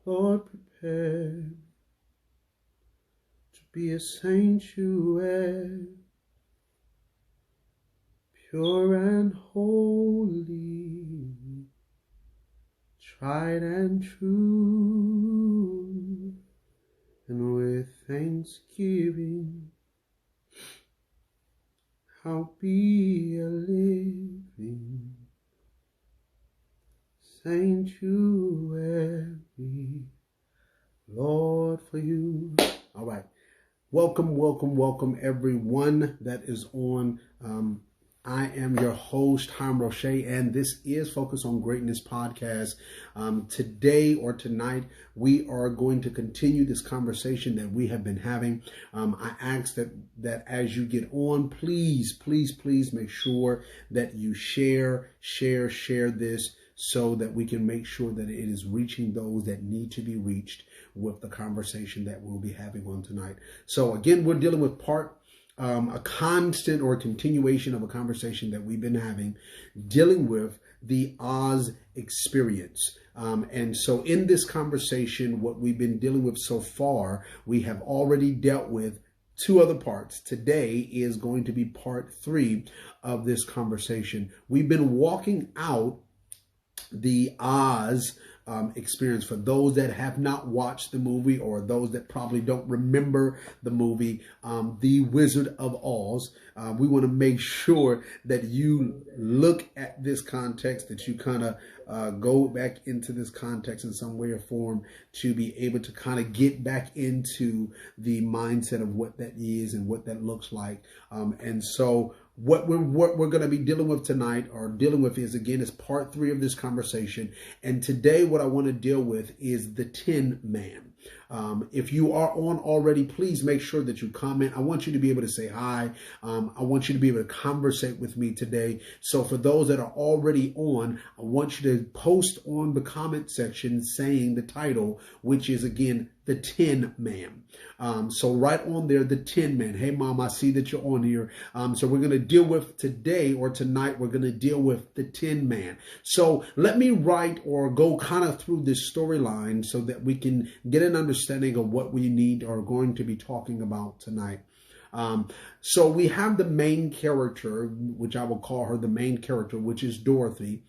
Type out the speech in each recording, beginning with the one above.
Lord, prepare to be a sanctuary, pure and holy, tried and true, and with thanksgiving I'll be a living sanctuary, Lord, for you. All right. Welcome, welcome, welcome, everyone that is on. I am your host, Hiram Roche, and this is Focus on Greatness podcast. Today or tonight, we are going to continue this conversation that we have been having. I ask that as you get on, please make sure that you share this so that we can make sure that it is reaching those that need to be reached with the conversation that we'll be having on tonight. So again, we're dealing with a constant or a continuation of a conversation that we've been having, dealing with the Oz experience. And so in this conversation, what we've been dealing with so far, we have already dealt with two other parts. Today is going to be part 3 of this conversation. We've been walking out the Oz experience. For those that have not watched the movie, or those that probably don't remember the movie, The Wizard of Oz, we want to make sure that you look at this context, that you kind of go back into this context in some way or form to be able to kind of get back into the mindset of what that is and what that looks like. And so what we're going to be dealing with tonight, or dealing with, is part 3 of this conversation. And today what I want to deal with is the Tin Man. If you are on already, please make sure that you comment. I want you to be able to say hi. I want you to be able to conversate with me today. So for those that are already on, I want you to post on the comment section saying the title, which is, again, the Tin Man. So right on there, the Tin Man. Hey, Mom, I see that you're on here. So we're going to deal with today, or tonight, we're going to deal with the Tin Man. So let me write or go kind of through this storyline so that we can get an understanding of what we need or are going to be talking about tonight. So we have the main character, which I will call her the main character, which is Dorothy.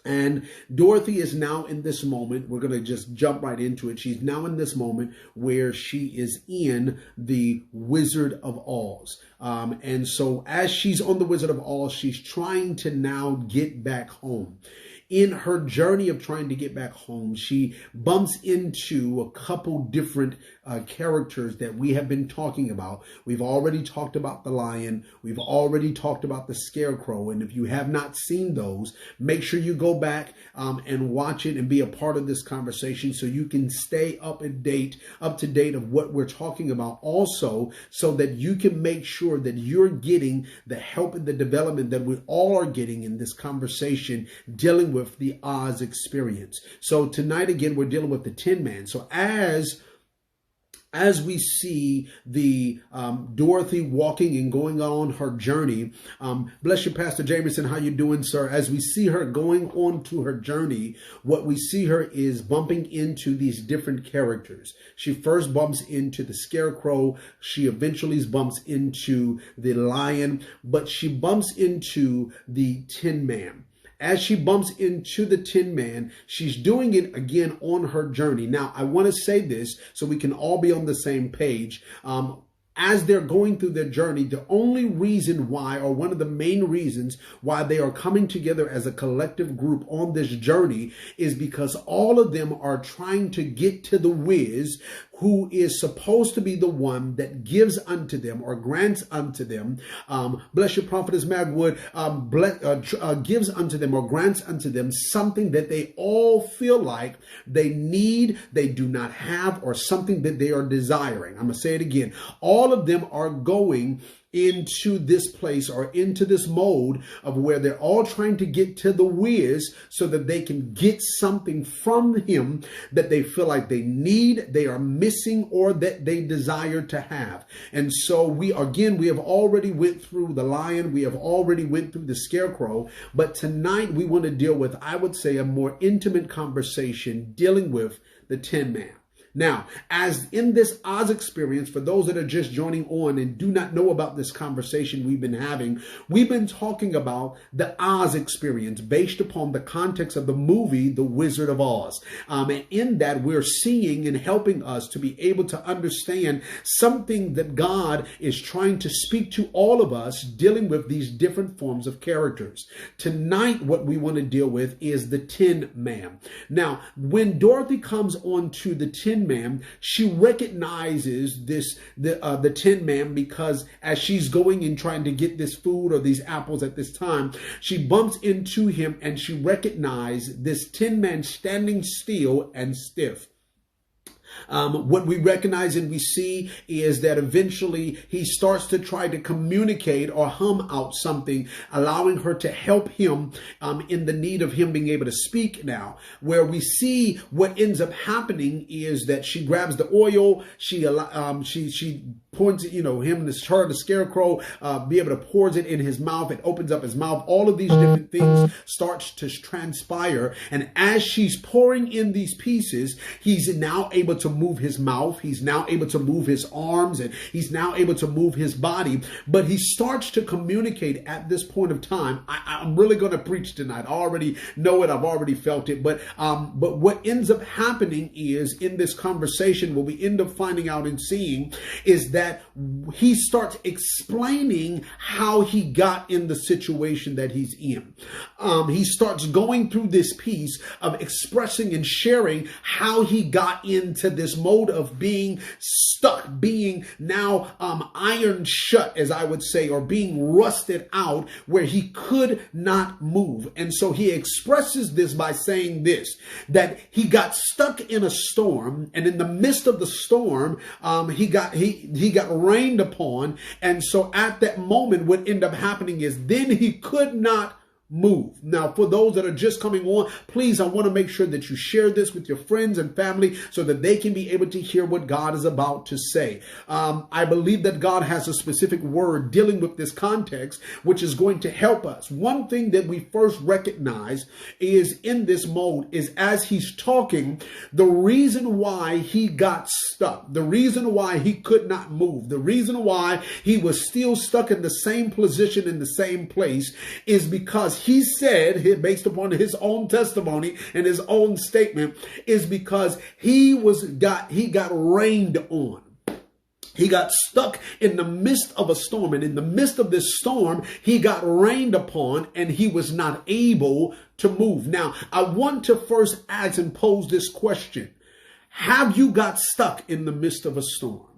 And Dorothy is now in this moment, we're going to just jump right into it. She's now in this moment where she is in the Wizard of Oz. And so as she's on the Wizard of Oz, she's trying to now get back home. In her journey of trying to get back home, she bumps into a couple different characters that we have been talking about. We've already talked about the lion. We've already talked about the scarecrow. And if you have not seen those, make sure you go back and watch it and be a part of this conversation so you can stay up to date of what we're talking about. Also, so that you can make sure that you're getting the help and the development that we all are getting in this conversation, dealing with the Oz experience. So tonight, again, we're dealing with the Tin Man. So as we see the Dorothy walking and going on her journey, bless you, Pastor Jameson, how you doing, sir? As we see her going on to her journey, what we see her is bumping into these different characters. She first bumps into the scarecrow. She eventually bumps into the lion, but she bumps into the Tin Man. As she bumps into the Tin Man, she's doing it again on her journey. Now, I want to say this so we can all be on the same page. As they're going through their journey, the only reason why, or one of the main reasons why they are coming together as a collective group on this journey, is because all of them are trying to get to the Wiz, who is supposed to be the one that gives unto them or grants unto them, bless your prophetess Magwood, gives unto them or grants unto them something that they all feel like they need, they do not have, or something that they are desiring. I'm going to say it again. All of them are going into this place or into this mode of where they're all trying to get to the Wiz so that they can get something from him that they feel like they need, they are missing, or that they desire to have. And so we have already went through the lion, we have already went through the scarecrow, but tonight we want to deal with, I would say, a more intimate conversation dealing with the Tin Man. Now, as in this Oz experience, for those that are just joining on and do not know about this conversation we've been having, we've been talking about the Oz experience based upon the context of the movie, The Wizard of Oz. And in that, we're seeing and helping us to be able to understand something that God is trying to speak to all of us dealing with these different forms of characters. Tonight, what we want to deal with is the Tin Man. Now, when Dorothy comes onto the Tin Man, she recognizes the Tin Man because as she's going and trying to get this food or these apples at this time, she bumps into him and she recognizes this Tin Man standing still and stiff. What we recognize and we see is that eventually he starts to try to communicate or hum out something, allowing her to help him in the need of him being able to speak now. Where we see what ends up happening is that she grabs the oil, she points, him and the scarecrow, be able to pours it in his mouth. It opens up his mouth. All of these different things starts to transpire. And as she's pouring in these pieces, he's now able to move his mouth. He's now able to move his arms, and he's now able to move his body. But he starts to communicate at this point of time. I'm really going to preach tonight. I already know it. I've already felt it. But what ends up happening is in this conversation, what we end up finding out and seeing is that he starts explaining how he got in the situation that he's in. He starts going through this piece of expressing and sharing how he got into this mode of being stuck, being now ironed shut, as I would say, or being rusted out where he could not move. And so he expresses this by saying this, that he got stuck in a storm, and in the midst of the storm, he got rained upon. And so at that moment, what ended up happening is then he could not move. Now, for those that are just coming on, please, I want to make sure that you share this with your friends and family so that they can be able to hear what God is about to say. I believe that God has a specific word dealing with this context, which is going to help us. One thing that we first recognize is in this mode is as he's talking, the reason why he got stuck, the reason why he could not move, the reason why he was still stuck in the same position in the same place is because he said, based upon his own testimony and his own statement, is because he got rained on. He got stuck in the midst of a storm, and in the midst of this storm, he got rained upon and he was not able to move. Now, I want to first ask and pose this question. Have you got stuck in the midst of a storm?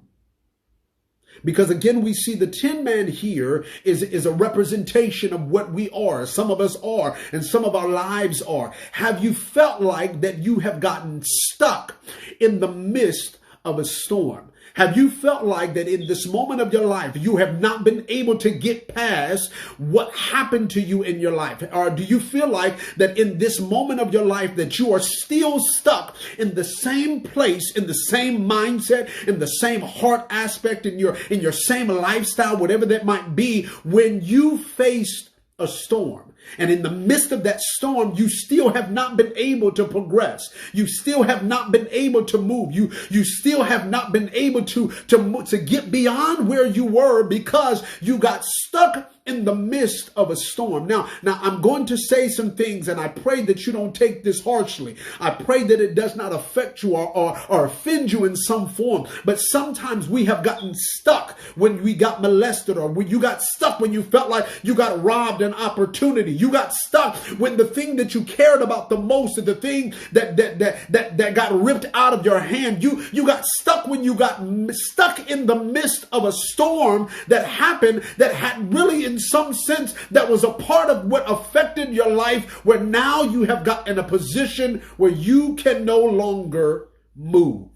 Because again, we see the Tin Man here is a representation of what we are. Some of us are, and some of our lives are. Have you felt like that you have gotten stuck in the midst of a storm? Have you felt like that in this moment of your life, you have not been able to get past what happened to you in your life? Or do you feel like that in this moment of your life that you are still stuck in the same place, in the same mindset, in the same heart aspect, in your same lifestyle, whatever that might be, when you faced a storm? And in the midst of that storm, you still have not been able to progress. You still have not been able to move. You still have not been able to get beyond where you were because you got stuck in the midst of a storm. Now I'm going to say some things, and I pray that you don't take this harshly. I pray that it does not affect you or offend you in some form. But sometimes we have gotten stuck when we got molested, or when you got stuck when you felt like you got robbed an opportunity. You got stuck when the thing that you cared about the most, and the thing that got ripped out of your hand. You got stuck when you got stuck in the midst of a storm that happened that had really, in some sense, that was a part of what affected your life, where now you have got in a position where you can no longer move.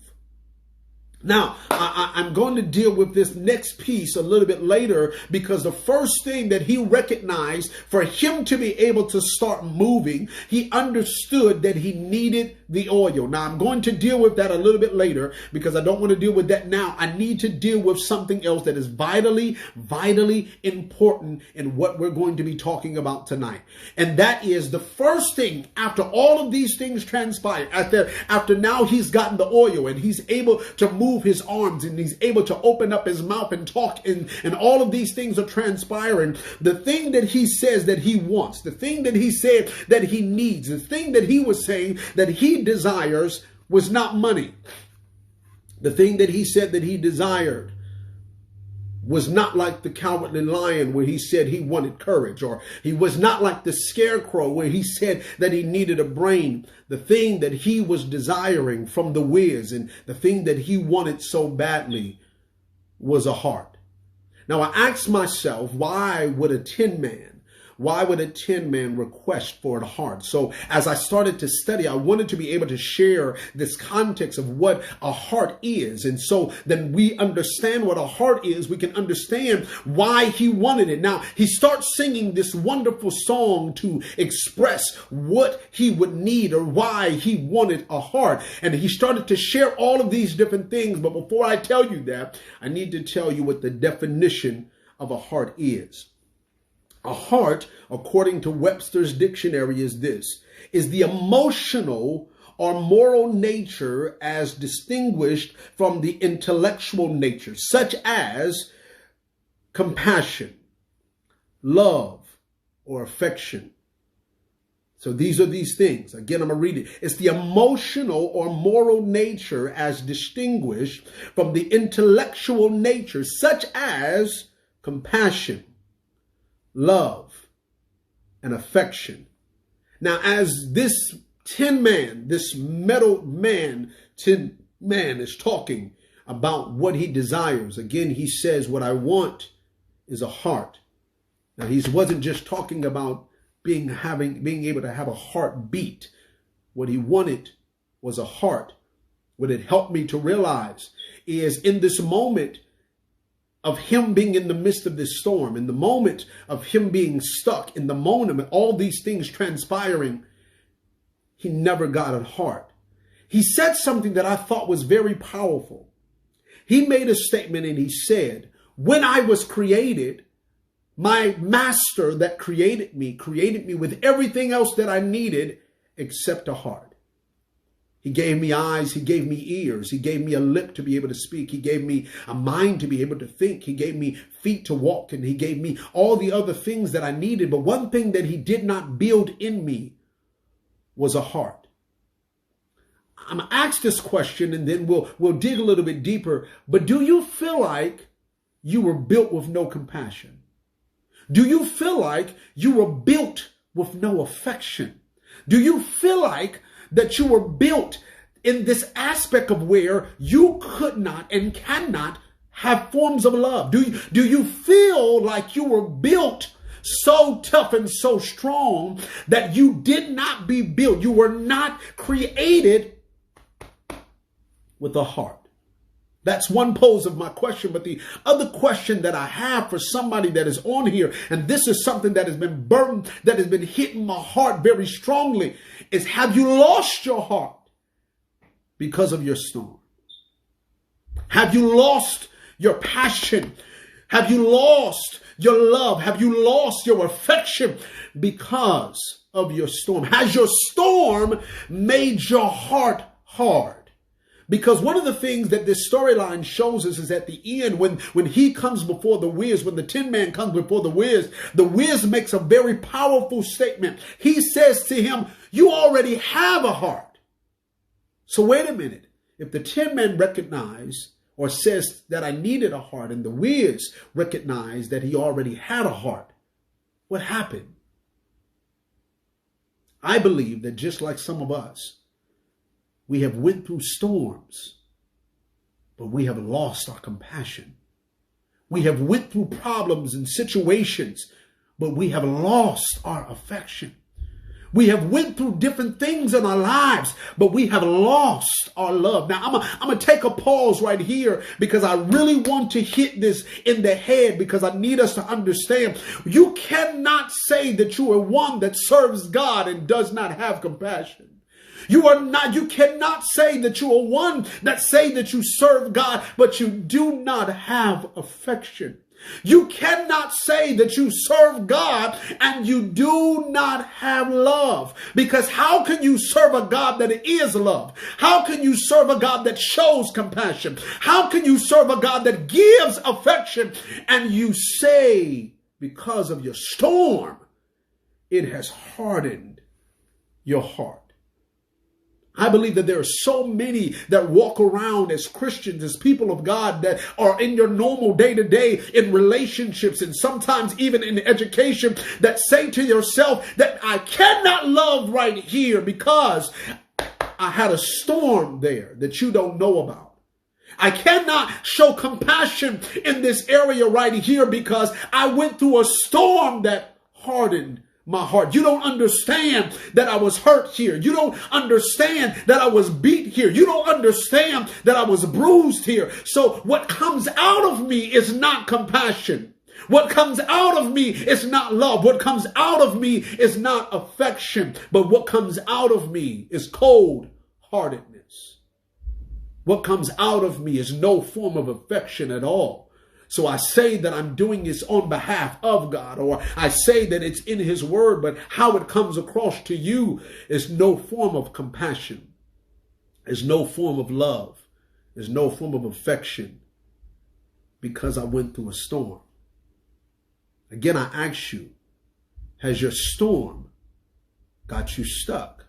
Now, I'm going to deal with this next piece a little bit later, because the first thing that he recognized for him to be able to start moving, he understood that he needed the oil. Now, I'm going to deal with that a little bit later because I don't want to deal with that now. I need to deal with something else that is vitally important in what we're going to be talking about tonight. And that is the first thing after all of these things transpire, after now he's gotten the oil and he's able to move his arms and he's able to open up his mouth and talk, and all of these things are transpiring. The thing that he says that he wants, the thing that he said that he needs, the thing that he was saying that he desires was not money. The thing that he said that he desired was not like the cowardly lion where he said he wanted courage, or he was not like the scarecrow where he said that he needed a brain. The thing that he was desiring from the whiz and the thing that he wanted so badly was a heart. Now I asked myself, why would a tin man request for a heart? So as I started to study, I wanted to be able to share this context of what a heart is. And so then we understand what a heart is. We can understand why he wanted it. Now he starts singing this wonderful song to express what he would need or why he wanted a heart. And he started to share all of these different things. But before I tell you that, I need to tell you what the definition of a heart is. A heart, according to Webster's dictionary, is the emotional or moral nature as distinguished from the intellectual nature, such as compassion, love, or affection. So these are these things. Again, I'm going to read it. It's the emotional or moral nature as distinguished from the intellectual nature, such as compassion, love, and affection. Now, as this tin man is talking about what he desires, again, he says, what I want is a heart. Now, he wasn't just talking about being able to have a heartbeat. What he wanted was a heart. What it helped me to realize is in this moment of him being in the midst of this storm, in the moment of him being stuck, in the moment of all these things transpiring, he never got a heart. He said something that I thought was very powerful. He made a statement and he said, when I was created, my master that created me with everything else that I needed except a heart. He gave me eyes, he gave me ears, he gave me a lip to be able to speak, he gave me a mind to be able to think, he gave me feet to walk, and he gave me all the other things that I needed. But one thing that he did not build in me was a heart. I'm going to ask this question and then we'll dig a little bit deeper. But do you feel like you were built with no compassion? Do you feel like you were built with no affection? Do you feel like that you were built in this aspect of where you could not and cannot have forms of love? Do you feel like you were built so tough and so strong that you did not be built? You were not created with a heart. That's one pose of my question. But the other question that I have for somebody that is on here, and this is something that has been burdened, that has been hitting my heart very strongly, is have you lost your heart because of your storm? Have you lost your passion? Have you lost your love? Have you lost your affection because of your storm? Has your storm made your heart hard? Because one of the things that this storyline shows us is at the end, when he comes before the whiz, when the tin man comes before the whiz makes a very powerful statement. He says to him, you already have a heart. So wait a minute. If the tin man recognized or says that I needed a heart, and the whiz recognized that he already had a heart, what happened? I believe that just like some of us, we have went through storms, but we have lost our compassion. We have went through problems and situations, but we have lost our affection. We have went through different things in our lives, but we have lost our love. Now, I'm going to take a pause right here because I really want to hit this in the head because I need us to understand. You cannot say that you are one that serves God and does not have compassion. You cannot say that you are one that say that you serve God, but you do not have affection. You cannot say that you serve God and you do not have love. Because how can you serve a God that is love? How can you serve a God that shows compassion? How can you serve a God that gives affection? And you say, because of your storm, it has hardened your heart. I believe that there are so many that walk around as Christians, as people of God, that are in your normal day-to-day in relationships and sometimes even in education, that say to yourself that I cannot love right here because I had a storm there that you don't know about. I cannot show compassion in this area right here because I went through a storm that hardened my heart. You don't understand that I was hurt here. You don't understand that I was beat here. You don't understand that I was bruised here. So what comes out of me is not compassion. What comes out of me is not love. What comes out of me is not affection. But what comes out of me is cold-heartedness. What comes out of me is no form of affection at all. So I say that I'm doing this on behalf of God, or I say that it's in his word, but how it comes across to you is no form of compassion. There's no form of love. There's no form of affection because I went through a storm. Again, I ask you, has your storm got you stuck?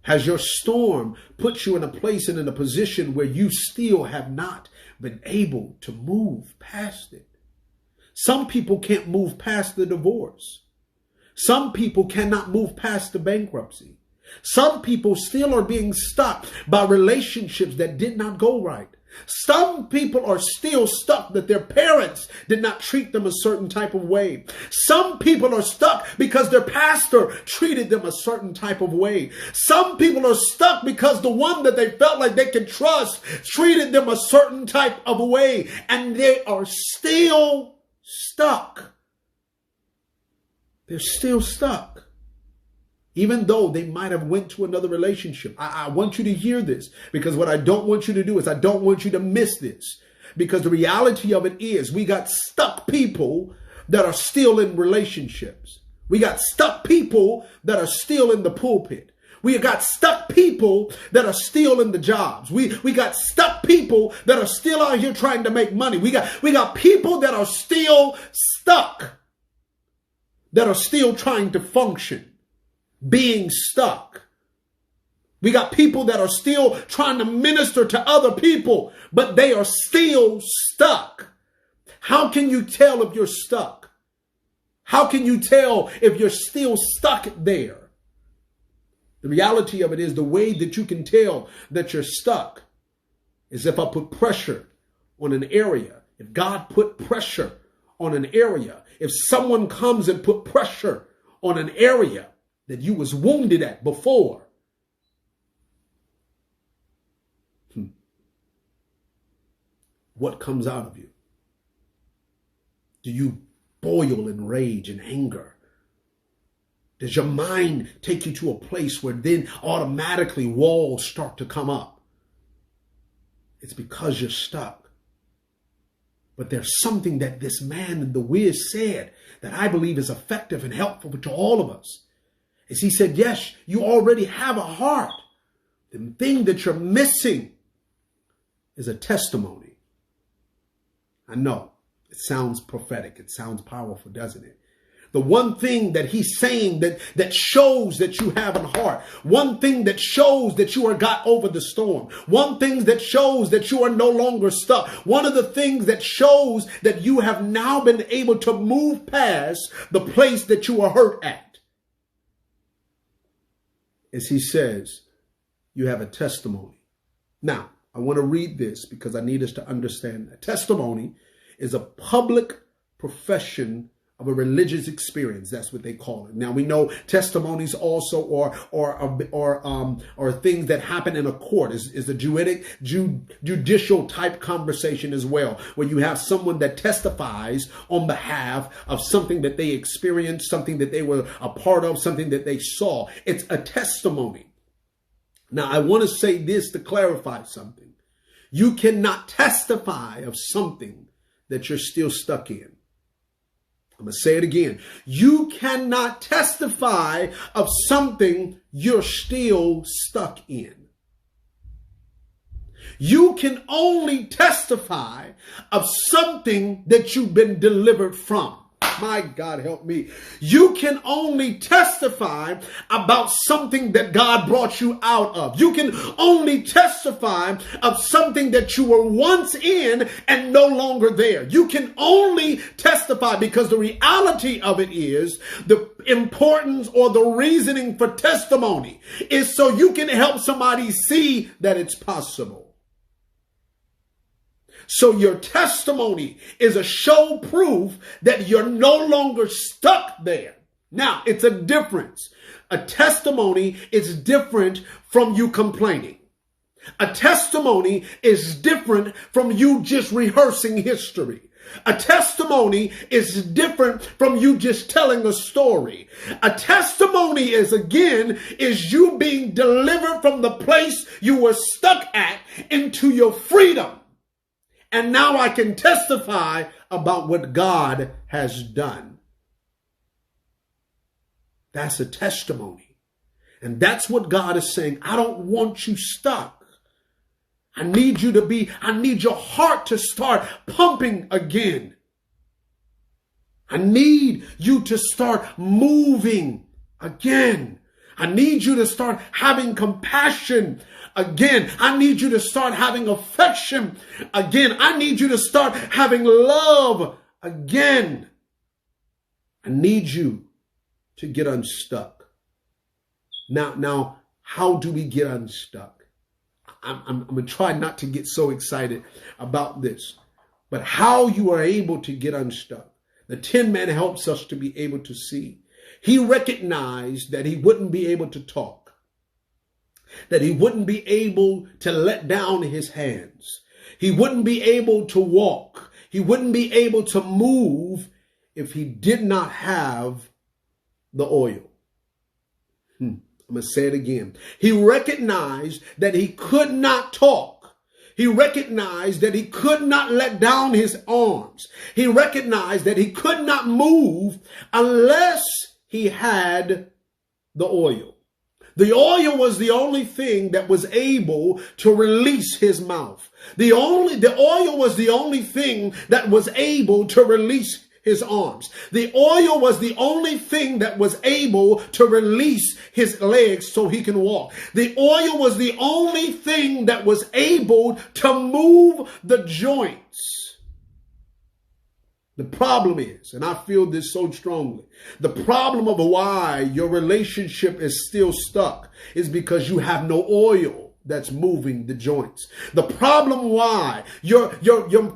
Has your storm put you in a place and in a position where you still have not been able to move past it? Some people can't move past the divorce. Some people cannot move past the bankruptcy. Some people still are being stuck by relationships that did not go right. Some people are still stuck that their parents did not treat them a certain type of way. Some people are stuck because their pastor treated them a certain type of way. Some people are stuck because the one that they felt like they could trust treated them a certain type of way. And they are still stuck. They're still stuck. Even though they might have went to another relationship. I want you to hear this, because what I don't want you to do is I don't want you to miss this. Because the reality of it is we got stuck people that are still in relationships. We got stuck people that are still in the pulpit. We got stuck people that are still in the jobs. We got stuck people that are still out here trying to make money. We got people that are still stuck, that are still trying to function. Being stuck. We got people that are still trying to minister to other people, but they are still stuck. How can you tell if you're stuck? How can you tell if you're still stuck there? The reality of it is the way that you can tell that you're stuck is if I put pressure on an area. If God put pressure on an area, if someone comes and put pressure on an area that you was wounded at before. What comes out of you? Do you boil in rage and anger? Does your mind take you to a place where then automatically walls start to come up? It's because you're stuck. But there's something that this man in the Wiz said that I believe is effective and helpful to all of us. As he said, yes, you already have a heart. The thing that you're missing is a testimony. I know it sounds prophetic. It sounds powerful, doesn't it? The one thing that he's saying that shows that you have a heart. One thing that shows that you are got over the storm. One thing that shows that you are no longer stuck. One of the things that shows that you have now been able to move past the place that you are hurt at. As he says, you have a testimony. Now, I want to read this because I need us to understand that testimony is a public profession of a religious experience. That's what they call it. Now we know testimonies also or things that happen in a court is a judicial type conversation as well, where you have someone that testifies on behalf of something that they experienced, something that they were a part of, something that they saw. It's a testimony. Now I want to say this to clarify something. You cannot testify of something that you're still stuck in. I'm going to say it again. You cannot testify of something you're still stuck in. You can only testify of something that you've been delivered from. My God, help me. You can only testify about something that God brought you out of. You can only testify of something that you were once in and no longer there. You can only testify because the reality of it is the importance or the reasoning for testimony is so you can help somebody see that it's possible. So your testimony is a show proof that you're no longer stuck there. Now, it's a difference. A testimony is different from you complaining. A testimony is different from you just rehearsing history. A testimony is different from you just telling a story. A testimony is you being delivered from the place you were stuck at into your freedom. And now I can testify about what God has done. That's a testimony. And that's what God is saying. I don't want you stuck. I need your heart to start pumping again. I need you to start moving again. I need you to start having compassion again. I need you to start having affection again. I need you to start having love again. I need you to get unstuck. Now, how do we get unstuck? I'm going to try not to get so excited about this, but how you are able to get unstuck. The Tin Man helps us to be able to see. He recognized that he wouldn't be able to talk, that he wouldn't be able to let down his hands. He wouldn't be able to walk. He wouldn't be able to move if he did not have the oil. I'm going to say it again. He recognized that he could not talk. He recognized that he could not let down his arms. He recognized that he could not move unless he had the oil. The oil was the only thing that was able to release his mouth. The oil was the only thing that was able to release his arms. The oil was the only thing that was able to release his legs so he can walk. The oil was the only thing that was able to move the joints. The problem is, and I feel this so strongly, the problem of why your relationship is still stuck is because you have no oil that's moving the joints. The problem why your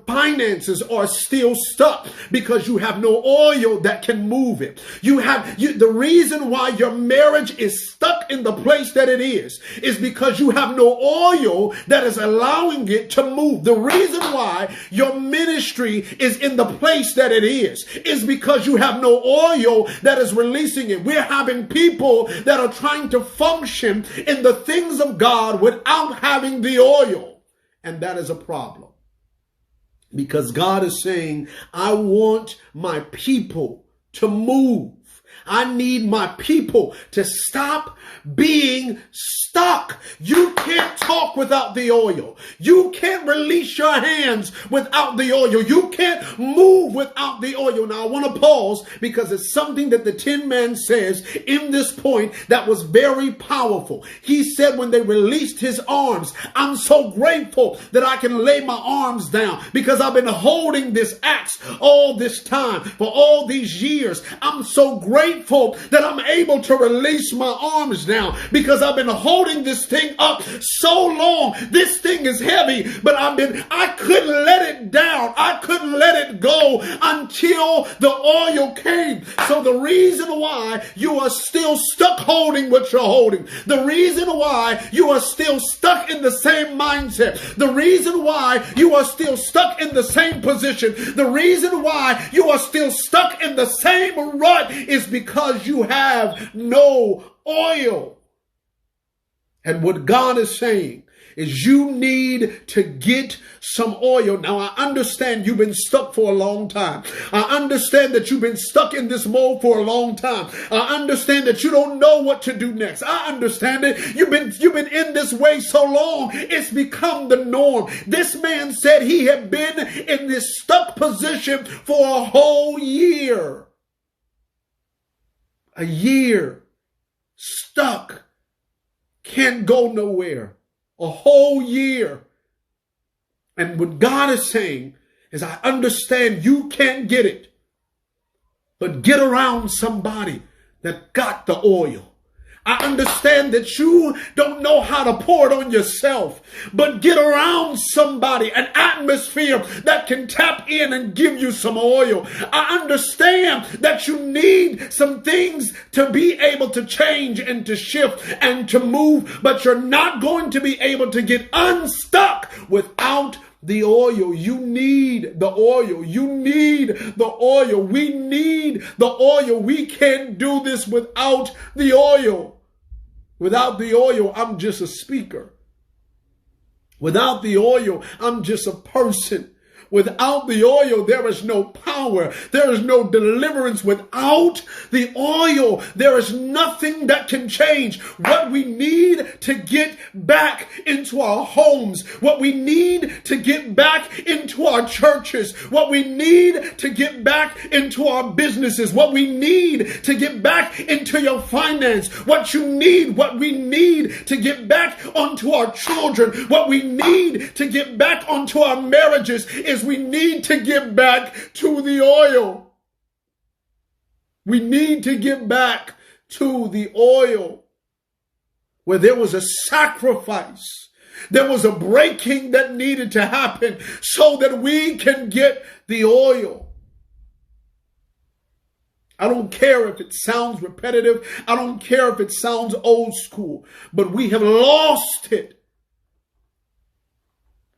finances are still stuck because you have no oil that can move it. The reason why your marriage is stuck in the place that it is because you have no oil that is allowing it to move. The reason why your ministry is in the place that it is because you have no oil that is releasing it. We're having people that are trying to function in the things of God without having the oil. And that is a problem. Because God is saying, I want my people to move. I need my people to stop being stuck. You can't talk without the oil. You can't release your hands without the oil. You can't move without the oil. Now I want to pause because it's something that the Tin Man says in this point that was very powerful. He said when they released his arms, I'm so grateful that I can lay my arms down because I've been holding this axe all this time for all these years. I'm so grateful grateful that I'm able to release my arms now, because I've been holding this thing up so long. This thing is heavy, but I couldn't let it down. I couldn't let it go until the oil came. So the reason why you are still stuck holding what you're holding, the reason why you are still stuck in the same mindset, the reason why you are still stuck in the same position, the reason why you are still stuck in the same rut is because you have no oil. And what God is saying is you need to get some oil. Now, I understand you've been stuck for a long time. I understand that you've been stuck in this mold for a long time. I understand that you don't know what to do next. I understand it. You've been in this way so long, it's become the norm. This man said he had been in this stuck position for a whole year. A year. Stuck. Can't go nowhere. A whole year. And what God is saying is, I understand you can't get it, but get around somebody that got the oil. I understand that you don't know how to pour it on yourself, but get around somebody, an atmosphere that can tap in and give you some oil. I understand that you need some things to be able to change and to shift and to move, but you're not going to be able to get unstuck without the oil. You need the oil. You need the oil. We need the oil. We can't do this without the oil. Without the oil, I'm just a speaker. Without the oil, I'm just a person. Without the oil, there is no power. There is no deliverance. Without the oil, there is nothing that can change. What we need to get back into our homes, what we need to get back into our churches, what we need to get back into our businesses, what we need to get back into your finance, what we need to get back onto our children, what we need to get back onto our marriages is we need to get back to the oil. We need to get back to the oil where there was a sacrifice. There was a breaking that needed to happen so that we can get the oil. I don't care if it sounds repetitive. I don't care if it sounds old school, but we have lost it.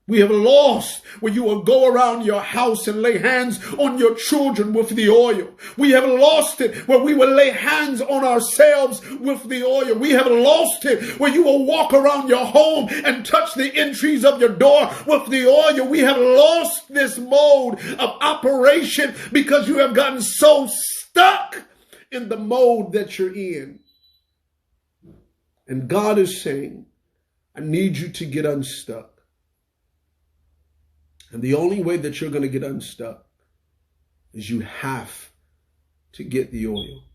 We have lost where you will go around your house and lay hands on your children with the oil. We have lost it where we will lay hands on ourselves with the oil. We have lost it where you will walk around your home and touch the entries of your door with the oil. We have lost this mode of operation because you have gotten so stuck in the mode that you're in. And God is saying, I need you to get unstuck. And the only way that you're going to get unstuck is you have to get the oil.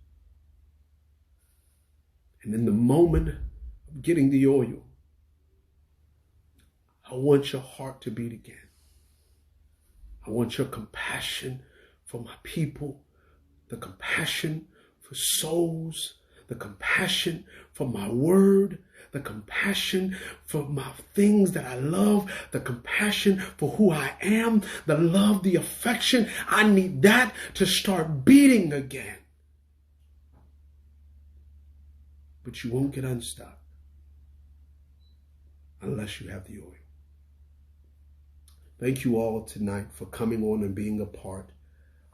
And in the moment of getting the oil, I want your heart to beat again. I want your compassion for my people, the compassion for souls, the compassion for my word, the compassion for my things that I love, the compassion for who I am, the love, the affection. I need that to start beating again. But you won't get unstuck unless you have the oil. Thank you all tonight for coming on and being a part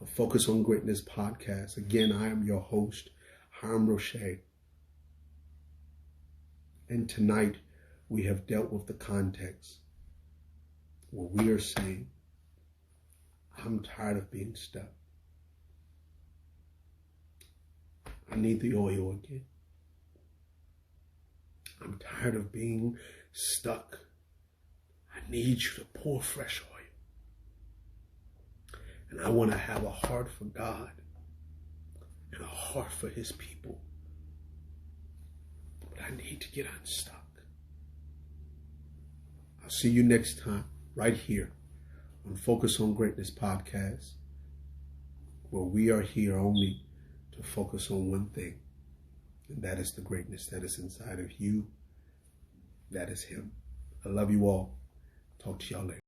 of Focus on Greatness podcast. Again, I am your host, Hiram Roche. And tonight, we have dealt with the context where we are saying, I'm tired of being stuck. I need the oil again. I'm tired of being stuck. I need you to pour fresh oil. And I want to have a heart for God and a heart for his people. I need to get unstuck. I'll see you next time right here on Focus on Greatness podcast, where we are here only to focus on one thing, and that is the greatness that is inside of you. That is Him. I love you all. Talk to y'all later.